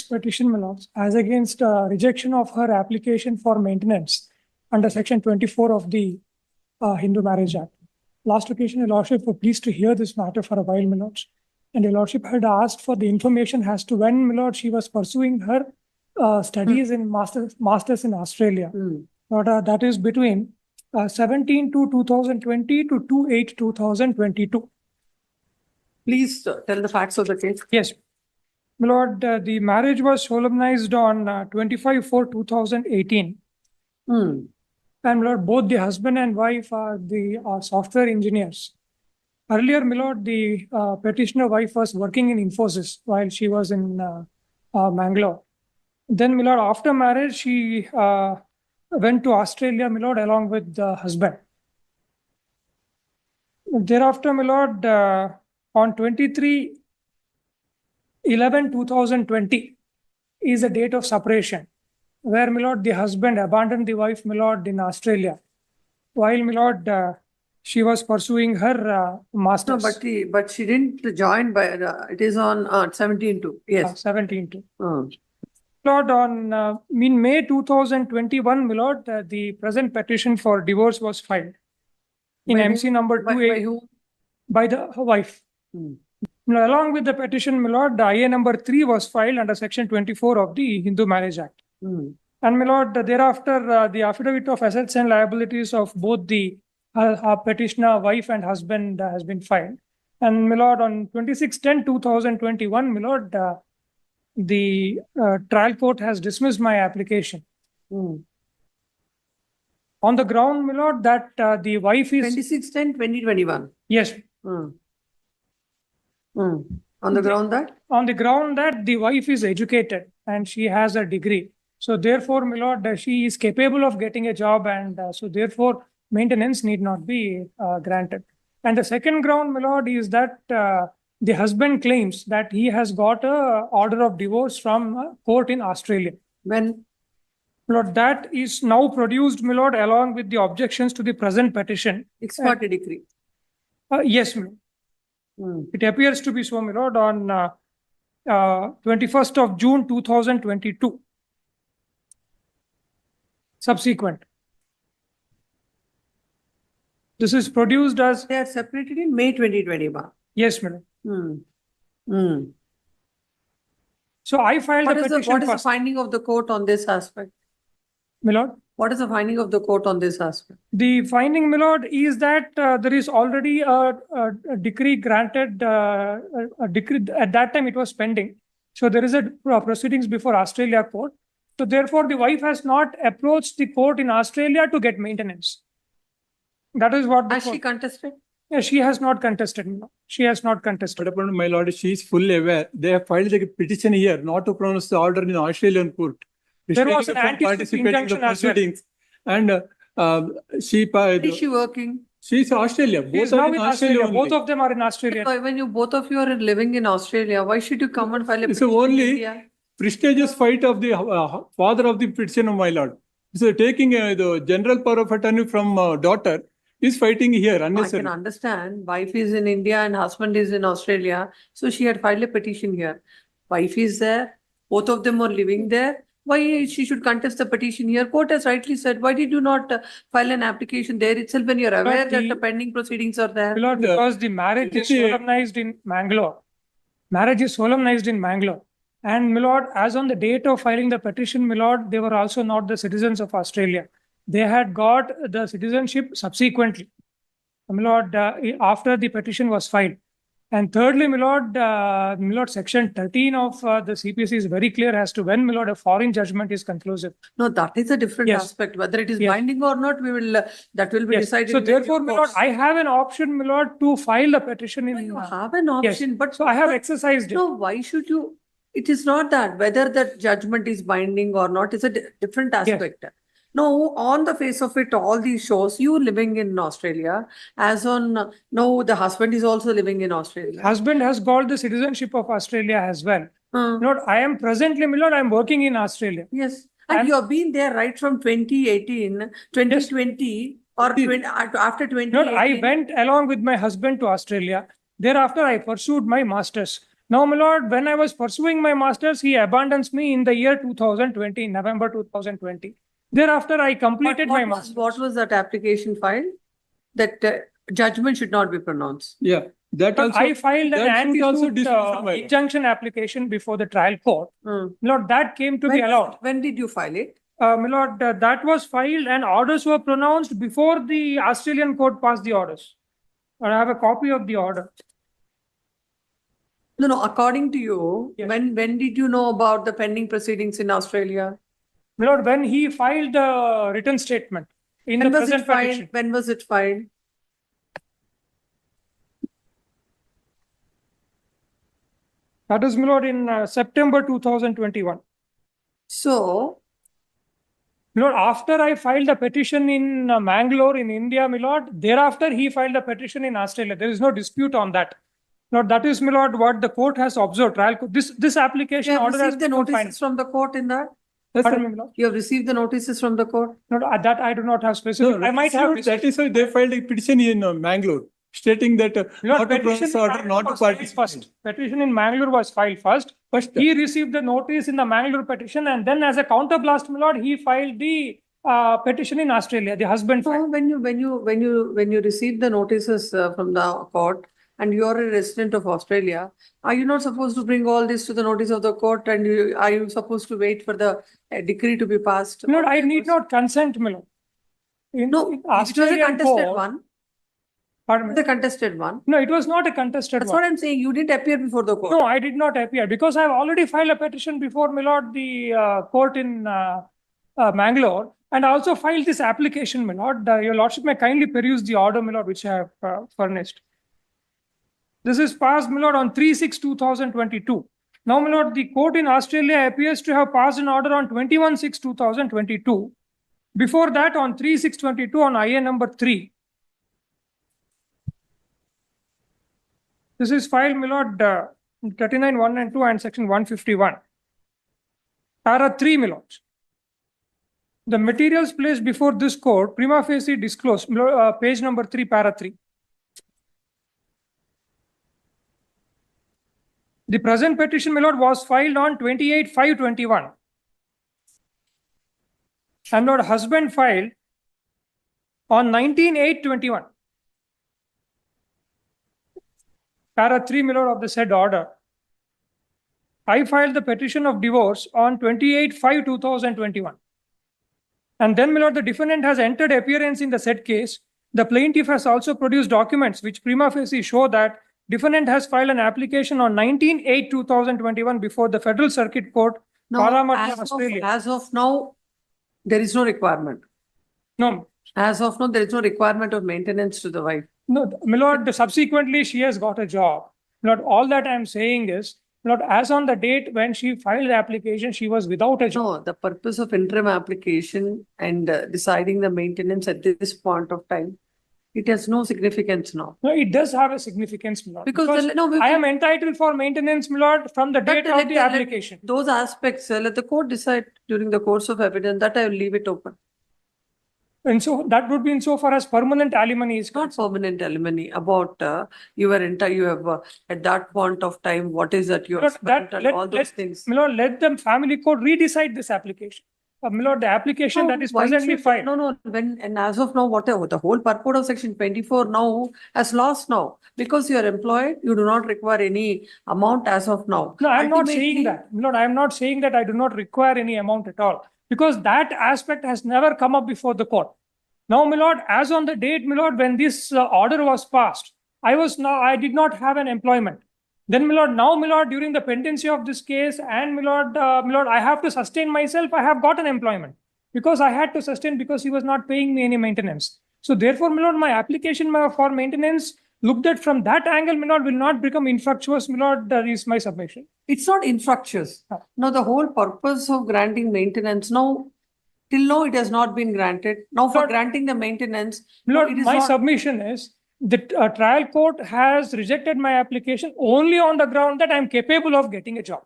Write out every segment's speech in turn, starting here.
petition, my lords, as against rejection of her application for maintenance under Section 24 of the Hindu Marriage Act. Last occasion, Your Lordship were pleased to hear this matter for a while, my lords. And Your Lordship had asked for the information as to when, my lord, she was pursuing her studies in masters in Australia. That is between 17 to 2020 to 2/8/2022. Please tell the facts of the case. Yes. My lord, the marriage was solemnized on 25/4/2018. And my lord, both the husband and wife are the software engineers. Earlier, my lord, the petitioner wife was working in Infosys while she was in Mangalore. Then, my lord, after marriage, she went to Australia, my lord, along with the husband. Thereafter, my lord, on 23/11/2020 is the date of separation, where, my lord, the husband abandoned the wife, my lord, in Australia, while, my lord, she was pursuing her master's. No, but she didn't join by it is on 17/2. Yes. 17/2. Lord, on in May 2021, my lord, the present petition for divorce was filed in By MC number By 28 whom? by her wife. Along with the petition, my lord, the IA number 3 was filed under Section 24 of the Hindu Marriage Act. And my lord, thereafter, the affidavit of assets and liabilities of both the petitioner, wife and husband has been filed. And my lord, on 26/10/2021, my lord, the trial court has dismissed my application. On the ground, my lord, that the wife is... 26/10/2021. Yes. On the ground that? On the ground that the wife is educated and she has a degree. So therefore, my lord, she is capable of getting a job, and so therefore maintenance need not be granted. And the second ground, my lord, is that the husband claims that he has got a order of divorce from a court in Australia. When? Lord, that is now produced, my lord, along with the objections to the present petition. Ex parte decree. Yes, my lord. It appears to be so, my lord, on 21st of June 2022. Subsequent. This is produced as... They are separated in May 2021. Yes, madam. So I filed the petition. What is the finding of the court on this aspect? My lord? What is the finding of the court on this aspect? The finding, my lord, is that there is already a decree granted. A decree at that time it was pending. So there is a proceedings before Australia court. So therefore, the wife has not approached the court in Australia to get maintenance. That is what. Has she contested? Yeah, she has not contested. No. She has not contested. But upon my lord, she is fully aware. They have filed the petition here not to pronounce the order in the Australian court. There was an anti-suit injunction as well. And she... Is she working? She is Australia. She is now in Australia. Both of them are in Australia. When both of you are living in Australia, why should you come and file a It's petition only in India? prestigious fight of the father of the petitioner, my lord. So taking the general power of attorney from daughter is fighting here unnecessarily. I can understand. Wife is in India and husband is in Australia. So she had filed a petition here. Wife is there. Both of them are living there. Why she should contest the petition here? Court has rightly said, why did you not file an application there itself when you're aware that the pending proceedings are there? Lord, because the marriage is solemnized in Mangalore. Marriage is solemnized in Mangalore. And, my lord, as on the date of filing the petition, my lord, they were also not the citizens of Australia. They had got the citizenship subsequently, my lord, after the petition was filed. And thirdly, my lord, Section 13 of the CPC is very clear as to when, my lord, a foreign judgment is conclusive. No, that is a different aspect. Whether it is binding or not, that will be decided. So therefore, my lord, I have an option, my lord, to file the petition in... You have an option, but... So I have exercised it. No, why should you... It is not that whether that judgment is binding or not is a different aspect. No, on the face of it, all these shows, you living in Australia, as on, no, the husband is also living in Australia. Husband has got the citizenship of Australia as well. Lord, I am presently, my lord, I am working in Australia. Yes. And you have been there right from 2018, 2020, or after 2018. Lord, I went along with my husband to Australia. Thereafter, I pursued my master's. Now, my lord, when I was pursuing my master's, he abandons me in the year 2020, November 2020. Thereafter, I completed my master's. What was that application filed? That judgment should not be pronounced. Yeah, that But also. I filed an that suit also anti-suit dismissed, my lord. injunction application before the trial court. Hmm. Lord, that came to be allowed. When did you file it? My lord, that was filed and orders were pronounced before the Australian court passed the orders. I have a copy of the order. No, according to you, Yes. when did you know about the pending proceedings in Australia? My lord, when he filed the written statement in the present petition. When was it filed? That is, my lord, in September 2021. So, My lord, after I filed the petition in Mangalore in India, my lord, thereafter he filed a petition in Australia. There is no dispute on that. Lord, that is, my lord, what the court has observed. Trial court. This application you have order has received the become final. notices from the court in that? Yes, sir. Pardon me, my lord. You have received the notices from the court? No, that I do not have specific. No, I might have. that is why they filed a petition in Mangalore stating that Your not to petition pronounce in order, Mangalore not to was filed participate. first. Petition in Mangalore was filed first. First, He received the notice in the Mangalore petition, and then as a counterblast, my lord, he filed the petition in Australia. The husband So filed. when you receive the notices from the court and you are a resident of Australia, are you not supposed to bring all this to the notice of the court, and are you supposed to wait for the decree to be passed? My lord, I need not consent, my lord. No, in it was a Australian contested court- one. Pardon me. The contested one. No, it was not a contested That's one. what I'm saying. You didn't appear before the court. No, I did not appear because I have already filed a petition before, my lord, the court in Mangalore, and I also filed this application, my lord. Your lordship may kindly peruse the order, my lord, which I have furnished. This is passed, my lord, on 3/6/2022. Now, my lord, the court in Australia appears to have passed an order on 21/6/2022. Before that, on 3/6/22, on IA number 3. This is filed, my lord, 39(1) and 2 and section 151. Para 3, my lords. The materials placed before this court, prima facie disclosed, page number 3, para 3. The present petition, my lord, was filed on 28/5/21. And lord, husband filed on 19/8/21. Para 3, my lord, of the said order. I filed the petition of divorce on 28/5/2021. And then, my lord, the defendant has entered appearance in the said case. The plaintiff has also produced documents which prima facie show that defendant has filed an application on 19/8/2021 before the Federal Circuit Court, Parramatta, Australia. As of now, there is no requirement. No, As of now, there is no requirement of maintenance to the wife. no, my lord, subsequently she has got a job. My lord, all that I am saying is, my lord, as on the date when she filed the application, she was without a job. No, the purpose of interim application and deciding the maintenance at this point of time, it has no significance now. No, it does have a significance, my lord. Because I am entitled for maintenance, my lord, from the date of the application. Those aspects, let the court decide during the course of evidence. That I will leave it open. And so that would be insofar as permanent alimony is Not concerned. permanent alimony. About you have at that point of time, what is that you have Lord, spent and all those things. My lord, let the family court redecide this application. My lord, the application that is Why presently should- filed. No, and as of now, whatever, the whole purport of section 24 now has lost now. Because you are employed, you do not require any amount as of now. No, I'm not saying Ultimately- that. My lord, I'm not saying that I do not require any amount at all. Because that aspect has never come up before the court. Now, my lord, as on the date, my lord, when this order was passed, I did not have an employment. Then, my lord, now, my lord, during the pendency of this case, and my lord, I have to sustain myself. I have got an employment because I had to sustain because he was not paying me any maintenance. So, therefore, my lord, my application for maintenance looked at from that angle, my lord, will not become infructuous. My lord, that is my submission. It's not infructuous. Now, the whole purpose of granting maintenance now, till now, it has not been granted. Now, for Lord- granting the maintenance, My no, lord, it is my not. submission is the trial court has rejected my application only on the ground that I'm capable of getting a job.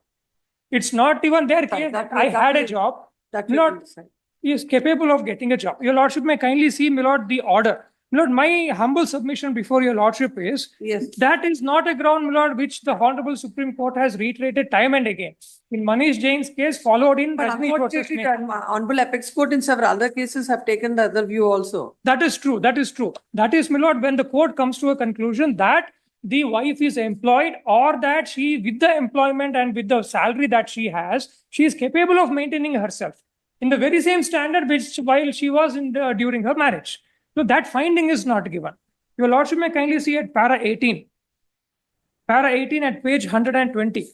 It's not even their case. That I will- had a will- job. That My will lord, be decided. he is capable of getting a job. Your lordship may kindly see, my lord, the order Lord, my humble submission before your lordship is Yes. that is not a ground, my lord, which the Honorable Supreme Court has reiterated time and again. In Manish Jain's case, followed in But Rajneesh versus unfortunately, Sneh. the Honorable Apex Court in several other cases have taken the other view also. That is true. That is true. That is, my lord, when the court comes to a conclusion that the wife is employed or that she, with the employment and with the salary that she has, she is capable of maintaining herself in the very same standard which while she was in the, during her marriage. So that finding is not given. Your lordship may kindly see at para 18. Para 18 at page 120.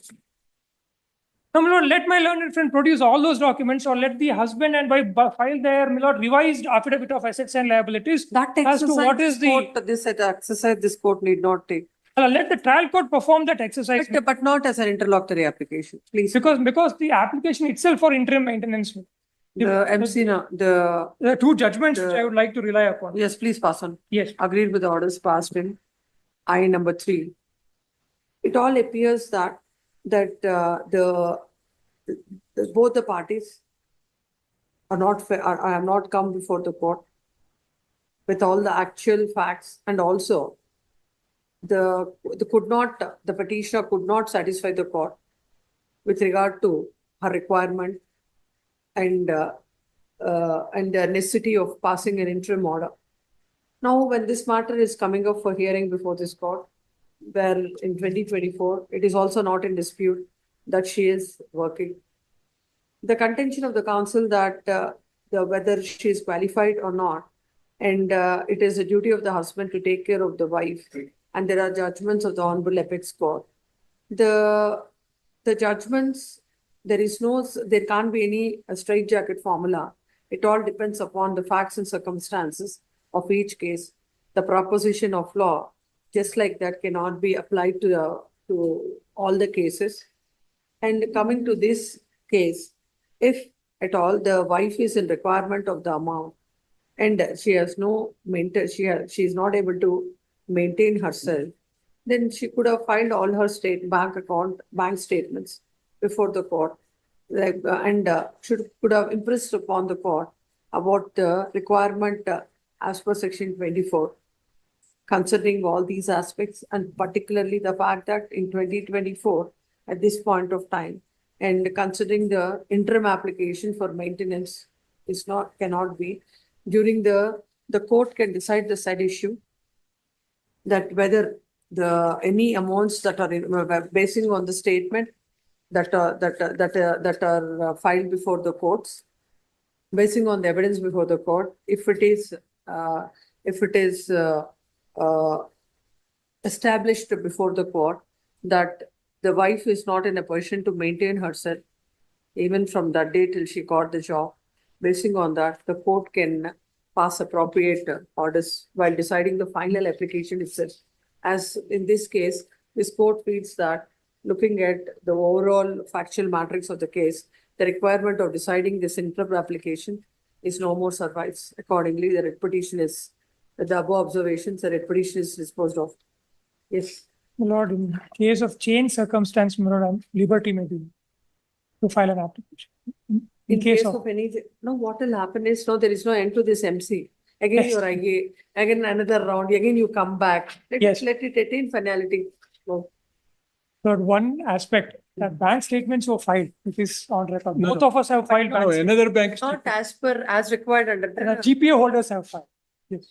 Now, my lord, let my learned friend produce all those documents or let the husband and wife file their, my lord, revised affidavit of assets and liabilities That as to what is the, this exercise this court need not take. let the trial court perform that exercise. But not as an interlocutory application, please. Because the application itself for interim maintenance. The MC, no, the, There are two judgments which The- I would like to rely upon. yes, please pass on. Yes. Agreed with the orders passed in I number 3. It all appears that both the parties are not fair, have not come before the court with all the actual facts, and also the petitioner could not satisfy the court with regard to her requirement and the necessity of passing an interim order. Now, when this matter is coming up for hearing before this court, where in 2024, it is also not in dispute that she is working. The contention of the council that whether she is qualified or not, and it is a duty of the husband to take care of the wife, and there are judgments of the Honorable Apex Court. The judgments, there can't be any straitjacket formula. It all depends upon the facts and circumstances of each case. The proposition of law, just like that, cannot be applied to all the cases. And coming to this case, if at all the wife is in requirement of the amount and she has no she is not able to maintain herself, then she could have filed all her bank statements before the court, could have impressed upon the court about the requirement as per section 24, considering all these aspects, and particularly the fact that in 2024, at this point of time, and considering the interim application for maintenance cannot be, during the court can decide the said issue, that whether any amounts that are basing on the statement that are filed before the courts, basing on the evidence before the court, if it is established before the court that the wife is not in a position to maintain herself even from that day till she got the job, basing on that, the court can pass appropriate orders while deciding the final application itself. As in this case, this court feels that looking at the overall factual matrix of the case, the requirement of deciding this interim application is no more survives. Accordingly, the writ petition is, with the above observations, the writ petition is disposed of. Yes. My lord, in case of change circumstance, my lord, liberty may be to file an application. In case of anything, no, what will happen is, no, there is no end to this MC. Again, Yes. you're again another round, again you come back. Let it attain finality. No. Lord, one aspect that bank statements were filed, which is on record. No, Both of us have filed No, bank statements. another bank. Not as required under And the GPA holders have filed.